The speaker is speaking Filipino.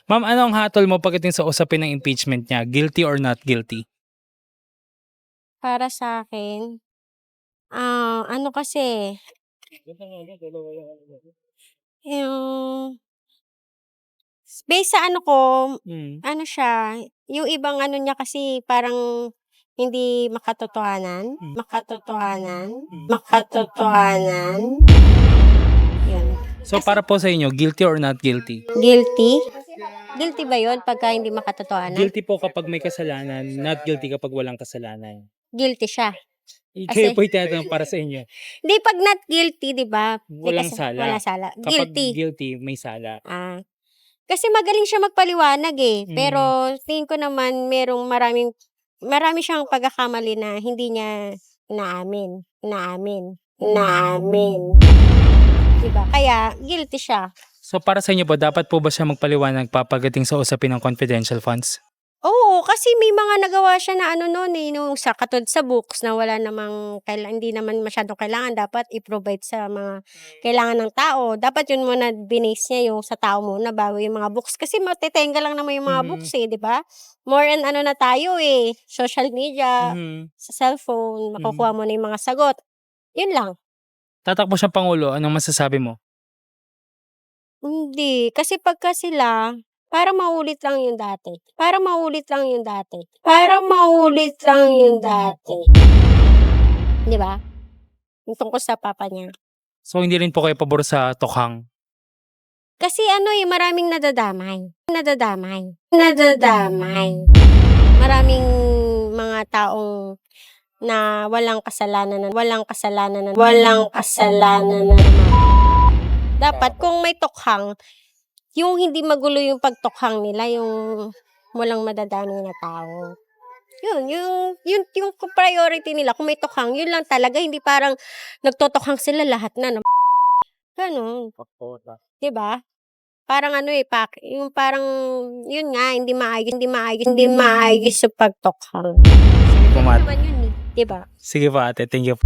Ma'am, ano ang hatol mo pagdating sa usapin ng impeachment niya? Guilty or not guilty? Para sa'kin, ano kasi, yung base sa ano ko, ano siya, yung ibang ano niya kasi parang hindi makatotohanan, yun. So para po sa inyo, guilty or not guilty? Guilty? Guilty ba yun pagka hindi makatotohanan? Guilty po kapag may kasalanan, not guilty kapag walang kasalanan. Guilty siya. Kayo Kasi, po itatanong para sa inyo. di pag not guilty, di ba? Walang sala. Walang sala. Kapag Guilty. guilty, may sala. Kasi magaling siya magpaliwanag eh. Mm. Pero tingin ko naman marami siyang pagkakamali na hindi niya inaamin. Diba? Kaya guilty siya. So para sa inyo po, dapat po ba siya magpaliwanag papagating sa usapin ng confidential funds? Oo, kasi may mga nagawa siya na ano noon eh, nung sa katulad sa books na wala namang hindi naman masyadong kailangan, dapat i-provide sa mga kailangan ng tao. Dapat yun muna binase niya yung sa tao muna bago yung mga books. Kasi matitenga lang naman yung mga books eh, di ba? More on ano na tayo eh, social media, sa cellphone, makukuha mo na yung mga sagot. Yun lang. Tatakbo siyang Pangulo, anong masasabi mo? Hindi, kasi pagka sila, parang maulit lang yung dati. Di ba? Yung tungkol sa papa niya. So hindi rin po kayo pabor sa tokhang? Kasi ano eh, maraming nadadamay. Maraming mga taong na walang kasalanan na dapat kung may tokhang, yung hindi magulo yung pagtokhang nila, yung walang madadamay na tao. Yung priority nila, kung may tokhang, yun lang talaga, hindi parang nagtotokhang sila lahat na. Ganun. Diba? Parang ano eh, yung parang, yun nga, hindi maayos yung pagtokhang. Sige po, Ate. Naman yun eh, diba? Sige po, Ate. Thank you.